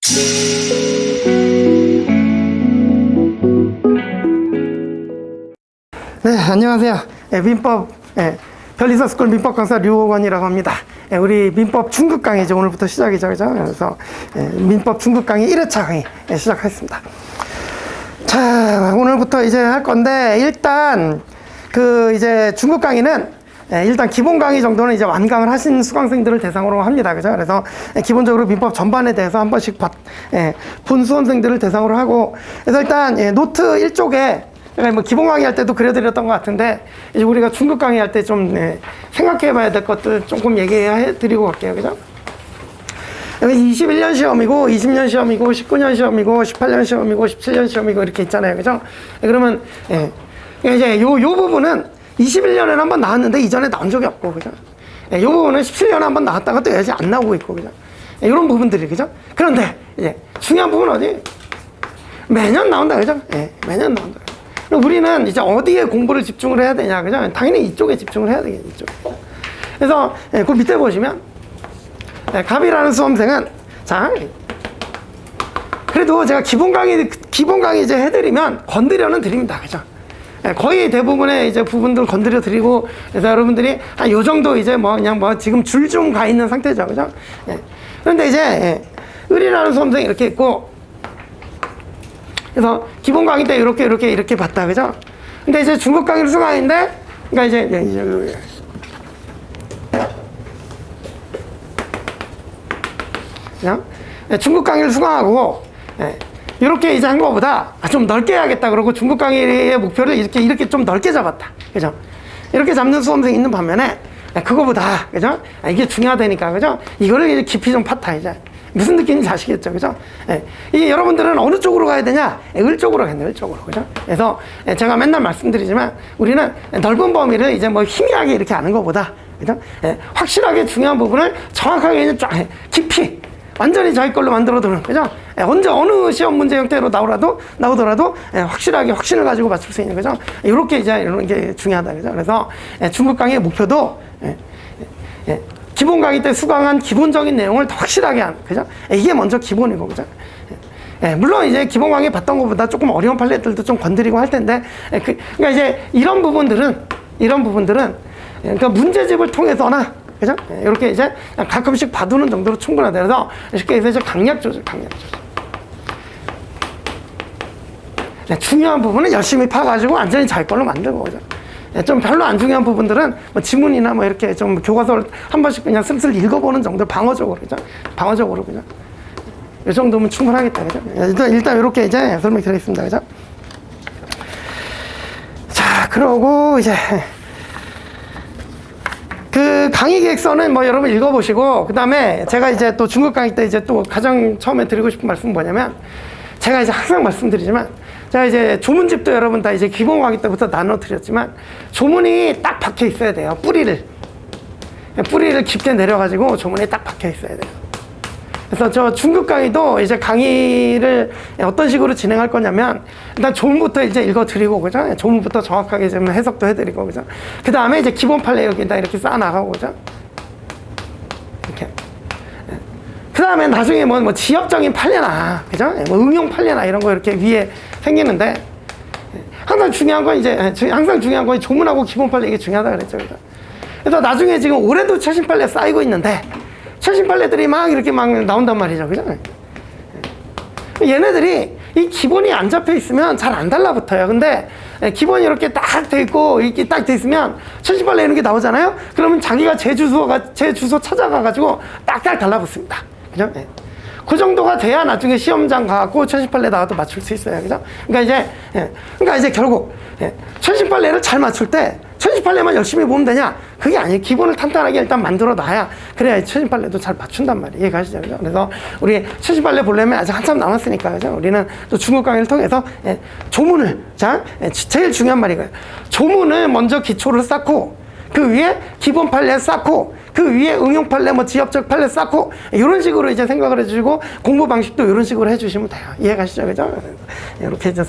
네, 안녕하세요. 민법 별리서스쿨 민법 강사 류호건이라고 합니다. 우리 민법 중급 강의 이제 오늘부터 시작이죠, 그죠? 그래서 민법 중급 강의 1회차 강의 시작하겠습니다. 자, 오늘부터 이제 할 건데 일단 이제 중급 강의는 일단 기본 강의 정도는 이제 완강을 하신 수강생들을 대상으로 합니다. 그죠? 그래서 기본적으로 민법 전반에 대해서 한 번씩 본 수험생들을 대상으로 하고, 그래서 일단 노트 1쪽에 뭐 기본 강의 할 때도 그려드렸던 것 같은데, 이제 우리가 중급 강의 할 때 좀 생각해 봐야 될 것들 조금 얘기해 드리고 갈게요. 그죠? 21년 시험이고, 20년 시험이고, 19년 시험이고, 18년 시험이고, 17년 시험이고, 이렇게 있잖아요. 그죠? 그러면, 이제 요 부분은 21년에는 한번 나왔는데 이전에 나온 적이 없고, 그죠? 이 부분은 17년에 한번 나왔다가 또 여전히 안 나오고 있고, 그죠? 이런 부분들이, 그죠? 그런데, 이제 중요한 부분은 어디? 매년 나온다, 그죠? 매년 나온다. 우리는 이제 어디에 공부를 집중을 해야 되냐, 그죠? 당연히 이쪽에 집중을 해야 되겠죠, 이쪽에. 그래서, 그 밑에 보시면, 갑이라는 수험생은, 자, 그래도 제가 기본 강의 이제 해드리면 건드려는 드립니다, 그죠? 거의 대부분의 이제 부분들 건드려 드리고, 그래서 여러분들이 한 요 정도 이제 그냥 지금 줄 좀 가 있는 상태죠, 그죠? 그런데 이제, 을이라는 수험생이 이렇게 있고, 그래서 기본 강의 때 이렇게 봤다, 그죠? 근데 이제 중급 강의를 수강했는데, 그러니까 이제 그냥 중급 강의를 수강하고, 이렇게 이제 한 거보다 좀 넓게 해야겠다 그러고 중급 강의의 목표를 이렇게 좀 넓게 잡았다, 그죠? 이렇게 잡는 수험생이 있는 반면에, 그거보다, 그죠? 이게 중요하다니까, 그죠? 이거를 이제 깊이 좀 팠다, 이제. 무슨 느낌인지 아시겠죠, 그죠? 이게 여러분들은 어느 쪽으로 가야 되냐? 을 쪽으로 가야 돼요, 을 쪽으로, 그죠? 그래서 제가 맨날 말씀드리지만 우리는 넓은 범위를 이제 희미하게 이렇게 아는 것보다, 그죠? 확실하게 중요한 부분을 정확하게 이제 쫙 깊이 완전히 자기 걸로 만들어두는, 그죠? 언제 어느 시험 문제 형태로 나오더라도 확실하게 확신을 가지고 맞출 수 있는, 그죠? 이렇게 이제 이런 게 중요하다, 그죠? 그래서 중급 강의의 목표도 기본 강의 때 수강한 기본적인 내용을 더 확실하게 하는, 그죠? 이게 먼저 기본이고, 그죠? 물론 이제 기본 강의 봤던 것보다 조금 어려운 판례들도 좀 건드리고 할 텐데, 그러니까 이제 이런 부분들은 그러니까 문제집을 통해서나, 그죠? 이렇게 이제 가끔씩 봐두는 정도로 충분하다. 그래서 쉽게 해서 강약 조절. 중요한 부분은 열심히 파가지고 완전히 자기 걸로 만들고, 그죠? 좀 별로 안 중요한 부분들은 지문이나 이렇게 좀 교과서를 한 번씩 그냥 슬슬 읽어보는 정도, 방어적으로, 그죠? 방어적으로, 그죠? 이 정도면 충분하겠다, 그죠? 일단 이렇게 이제 설명드리겠습니다, 그죠? 자, 그러고 이제 그 강의 계획서는 여러분 읽어보시고, 그 다음에 제가 이제 또 중급 강의 때 이제 또 가장 처음에 드리고 싶은 말씀은 뭐냐면, 제가 이제 항상 말씀드리지만, 제가 이제 조문집도 여러분 다 이제 기본 강의 때부터 나눠드렸지만, 조문이 딱 박혀 있어야 돼요. 뿌리를 깊게 내려가지고 조문이 딱 박혀 있어야 돼요. 그래서 저 중급 강의도 이제 강의를 어떤 식으로 진행할 거냐면, 일단 조문부터 이제 읽어드리고, 그죠? 조문부터 정확하게 좀 해석도 해드리고, 그죠? 그 다음에 이제 기본 판례 여기다 이렇게 쌓아나가고, 그죠? 이렇게. 그 다음에 나중에 지역적인 판례나, 그죠? 응용 판례나 이런 거 이렇게 위에 생기는데, 항상 중요한 건 조문하고 기본 판례 이게 중요하다 그랬죠, 그죠? 그래서 나중에 지금 올해도 최신 판례 쌓이고 있는데, 최신 판례들이 이렇게 나온단 말이죠, 그죠? 얘네들이 이 기본이 안 잡혀 있으면 잘 안 달라붙어요. 근데 기본이 이렇게 딱 돼 있고, 이렇게 딱 돼 있으면 최신 판례 이런 게 나오잖아요? 그러면 자기가 제 주소 찾아가가지고 딱딱 달라붙습니다. 그죠? 그 정도가 돼야 나중에 시험장 가고 최신 판례 나와도 맞출 수 있어요. 그죠? 그러니까 이제 결국 최신 판례를 잘 맞출 때 최신 판례만 열심히 보면 되냐? 그게 아니에요. 기본을 탄탄하게 일단 만들어 놔야, 그래야 최신 판례도 잘 맞춘단 말이에요. 이해가시죠? 그죠? 그래서 우리 최신 판례 보려면 아직 한참 남았으니까, 그죠? 우리는 또 중급 강의를 통해서 조문을, 제일 중요한 말이 이거예요. 조문을 먼저 기초를 쌓고, 그 위에 기본 판례 쌓고, 그 위에 응용 판례, 지역적 판례 쌓고, 이런 식으로 이제 생각을 해주시고, 공부 방식도 이런 식으로 해주시면 돼요. 이해가시죠? 그죠? 이렇게 이제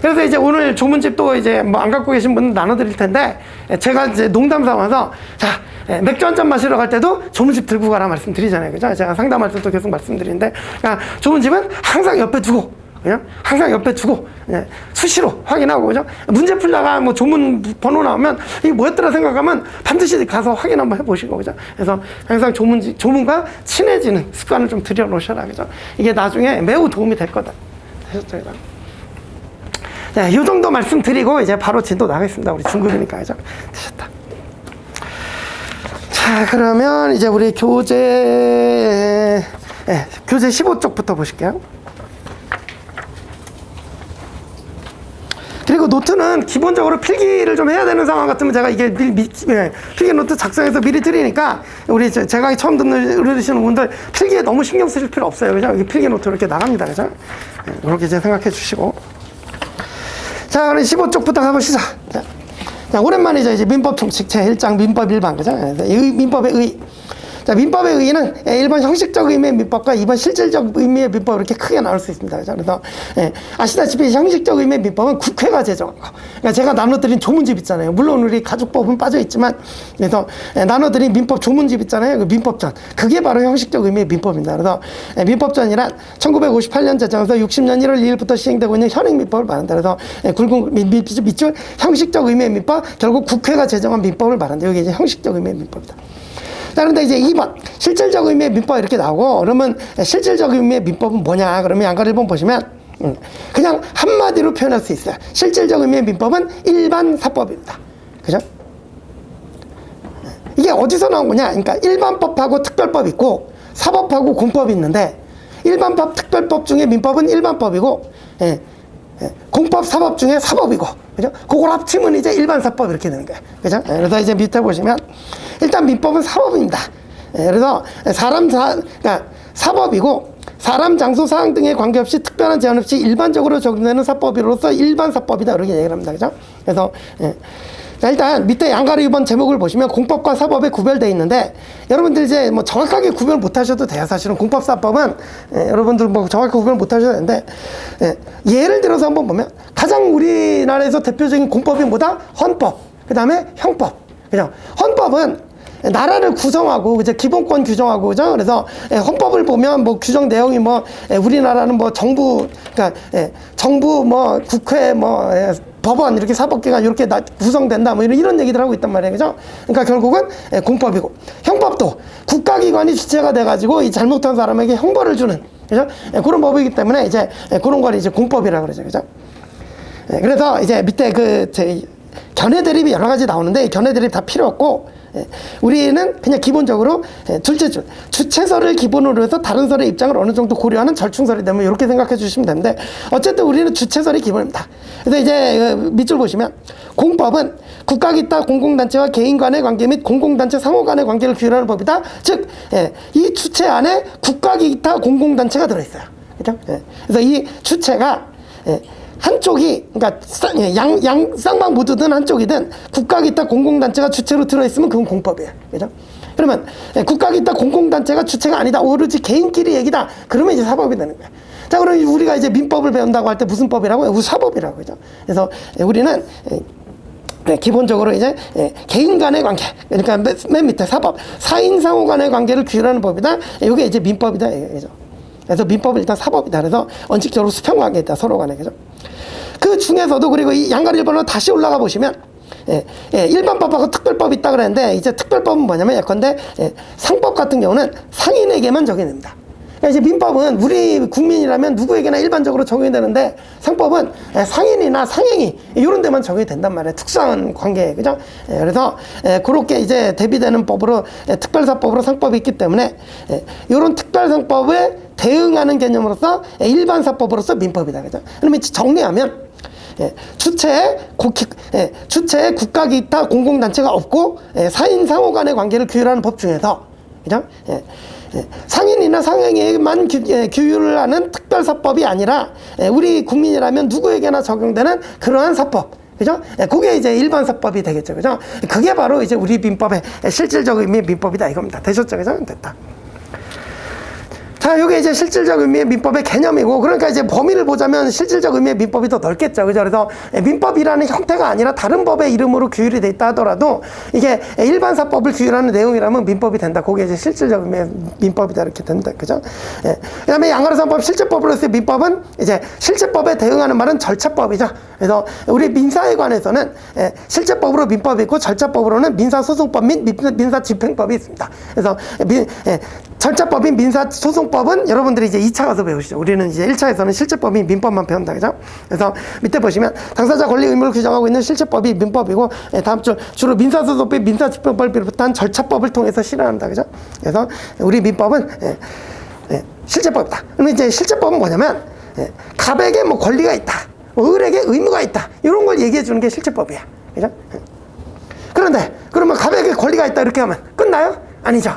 그래서 이제 오늘 조문집도 이제 안 갖고 계신 분들 나눠드릴 텐데, 제가 이제 농담 삼아서, 자, 맥주 한 잔 마시러 갈 때도 조문집 들고 가라 말씀드리잖아요. 그죠? 제가 상담할 때도 계속 말씀드리는데, 그러니까 조문집은 항상 옆에 두고, 그냥 항상 옆에 두고, 수시로 확인하고, 그죠? 문제 풀다가 뭐 조문 번호 나오면 이게 뭐였더라 생각하면 반드시 가서 확인 한번 해보시고, 그죠? 그래서 항상 조문과 친해지는 습관을 좀 들여놓으셔라, 그죠? 이게 나중에 매우 도움이 될 거다. 되셨죠, 그죠? 네, 이 정도 말씀드리고 이제 바로 진도 나가겠습니다. 우리 중급이니까, 그죠? 되셨다. 자, 그러면 이제 우리 교재 15쪽부터 보실게요. 그리고 노트는 기본적으로 필기를 좀 해야 되는 상황 같으면 제가 이게 필기 노트 작성해서 미리 드리니까 우리 제 강의 처음 들으시는 분들 필기에 너무 신경 쓰실 필요 없어요. 그죠? 여기 필기 노트 이렇게 나갑니다. 그죠? 그렇게 이제 생각해 주시고. 자, 그럼 15쪽부터 가보시죠. 자, 오랜만이죠. 이제 민법 총칙 제1장 민법 일반. 그죠? 민법의 의. 자, 민법의 의의는 1번 형식적 의미의 민법과 2번 실질적 의미의 민법 이렇게 크게 나눌 수 있습니다. 그래서 아시다시피 형식적 의미의 민법은 국회가 제정한 거. 그러니까 제가 나눠드린 조문집 있잖아요. 물론 우리 가족법은 빠져 있지만, 그래서 나눠드린 민법 조문집 있잖아요. 그 민법전. 그게 바로 형식적 의미의 민법입니다. 그래서 민법전이란 1958년 제정해서 60년 1월 2일부터 시행되고 있는 현행 민법을 말한다. 그래서 굵은 밑줄 형식적 의미의 민법, 결국 국회가 제정한 민법을 말한다. 여기 이제 형식적 의미의 민법이다. 자, 그런데 이제 2번 실질적 의미의 민법 이렇게 나오고, 그러면 실질적 의미의 민법은 뭐냐? 그러면 양가 1번 보시면 그냥 한마디로 표현할 수 있어요. 실질적 의미의 민법은 일반 사법입니다. 그죠? 이게 어디서 나온 거냐? 그러니까 일반법하고 특별법이 있고 사법하고 공법이 있는데, 일반법 특별법 중에 민법은 일반법이고, 공법 사법 중에 사법이고, 그죠? 그걸 합치면 이제 일반사법 이렇게 되는 거예요. 그죠? 그래서 이제 밑에 보시면 일단 민법은 사법입니다. 그래서 그러니까 사법이고, 사람, 장소, 사항 등에 관계없이 특별한 제한 없이 일반적으로 적용되는 사법으로서 일반사법이다. 이렇게 얘기를 합니다. 그죠? 그래서 자, 일단 밑에 양가로 2번 제목을 보시면 공법과 사법에 구별되어 있는데, 여러분들 이제 뭐 정확하게 구별 못 하셔도 돼요. 사실은 공법사법은 여러분들 뭐 정확하게 구별 못 하셔도 되는데, 예를 들어서 한번 보면 가장 우리나라에서 대표적인 공법이 뭐다? 헌법, 그 다음에 형법. 그죠? 헌법은 나라를 구성하고, 이제 기본권 규정하고, 그죠? 그래서 헌법을 보면 뭐 규정 내용이 뭐 우리나라는 뭐 정부, 그러니까 정부 뭐 국회 뭐 법원 이렇게 사법기관 이렇게 구성된다 뭐 이런 얘기들 하고 있단 말이에요. 그죠? 그러니까 결국은 공법이고, 형법도 국가기관이 주체가 돼가지고 이 잘못한 사람에게 형벌을 주는, 그죠? 그런 법이기 때문에 이제 그런 걸 이제 공법이라고 그러죠. 그죠? 그래서 이제 밑에 견해 대립이 여러 가지 나오는데, 견해 대립 다 필요 없고, 우리는 그냥 기본적으로 둘째 줄 주체설을 기본으로 해서 다른 설의 입장을 어느 정도 고려하는 절충설이 되면 이렇게 생각해 주시면 되는데, 어쨌든 우리는 주체설이 기본입니다. 그래서 이제 밑줄 보시면 공법은 국가 기타 공공단체와 개인 간의 관계 및 공공단체 상호 간의 관계를 규율하는 법이다. 즉 이 주체 안에 국가 기타 공공단체가 들어있어요. 그렇죠? 그래서 이 주체가 한쪽이, 그러니까 쌍방 모두든 한쪽이든 국가 기타 공공단체가 주체로 들어있으면 그건 공법이에요. 그죠? 그러면 국가 기타 공공단체가 주체가 아니다, 오로지 개인끼리 얘기다, 그러면 이제 사법이 되는 거예요. 자, 그럼 우리가 이제 민법을 배운다고 할 때 무슨 법이라고? 우리 사법이라고. 그죠? 그래서 우리는 기본적으로 이제 개인 간의 관계, 그러니까 맨 밑에 사법, 사인 상호 간의 관계를 규율하는 법이다. 이게 이제 민법이다. 그죠? 그래서 민법은 일단 사법이다. 그래서 원칙적으로 수평관계에 있다, 서로 간에. 그죠? 그 중에서도, 그리고 이 양가 1번으로 다시 올라가 보시면 일반법하고 특별법이 있다 그랬는데, 이제 특별법은 뭐냐면 예컨대 상법 같은 경우는 상인에게만 적용됩니다. 그러니까 이제 민법은 우리 국민이라면 누구에게나 일반적으로 적용이 되는데, 상법은 상인이나 상행위 이런 데만 적용이 된단 말이에요. 특수한 관계. 그죠? 그래서 그렇게 이제 대비되는 법으로 특별사법으로 상법이 있기 때문에 이런 특별상법에 대응하는 개념으로서 일반사법으로서 민법이다. 그죠? 그러면 정리하면 주체에 국가 기타 공공단체가 없고 사인 상호 간의 관계를 규율하는 법 중에서, 그죠? 상인이나 상행에만 규율을 하는 특별사법이 아니라 우리 국민이라면 누구에게나 적용되는 그러한 사법, 그죠? 그게 이제 일반사법이 되겠죠. 그죠? 그게 바로 이제 우리 민법의 실질적 의미의 민법이다 이겁니다. 되셨죠? 그죠? 됐다. 자, 이게 이제 실질적 의미의 민법의 개념이고, 그러니까 이제 범위를 보자면 실질적 의미의 민법이 더 넓겠죠. 그죠? 그래서 민법이라는 형태가 아니라 다른 법의 이름으로 규율이 돼 있다 하더라도 이게 일반사법을 규율하는 내용이라면 민법이 된다. 그게 이제 실질적 의미의 민법이다. 이렇게 된다. 그죠? 예. 그 다음에 양가로사법 실제법으로서의 민법은 이제 실제법에 대응하는 말은 절차법이죠. 그래서 우리 민사에 관해서는 실제법으로 민법이 있고 절차법으로는 민사소송법 및 민사집행법이 있습니다. 그래서 절차법인 민사소송법은 여러분들이 이제 2차 가서 배우시죠. 우리는 이제 1차에서는 실제법인 민법만 배운다. 그죠? 그래서 밑에 보시면 당사자 권리 의무를 규정하고 있는 실제법이 민법이고, 다음 주로 민사소송법, 민사집행법을 비롯한 절차법을 통해서 실현한다. 그죠? 그래서 우리 민법은 실제법이다. 그러면 이제 실제법은 뭐냐면 갑에게 뭐 권리가 있다, 을에게 의무가 있다, 이런 걸 얘기해 주는 게 실제법이야. 그죠? 그런데 그러면 갑에게 권리가 있다 이렇게 하면 끝나요? 아니죠.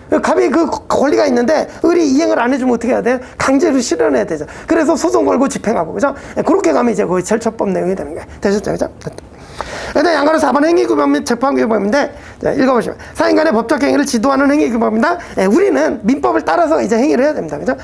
갑이 그 권리가 있는데 을이 이행을 안 해주면 어떻게 해야 돼요? 강제로 실현해야 되죠. 그래서 소송 걸고 집행하고, 그죠? 그렇게 가면 이제 거의 절차법 내용이 되는 거예요. 되셨죠? 그죠? 일단 양가로 4번 행위규범 및 재판규범인데, 읽어보시면 사인 간의 법적 행위를 지도하는 행위규범입니다. 우리는 민법을 따라서 이제 행위를 해야 됩니다. 그죠?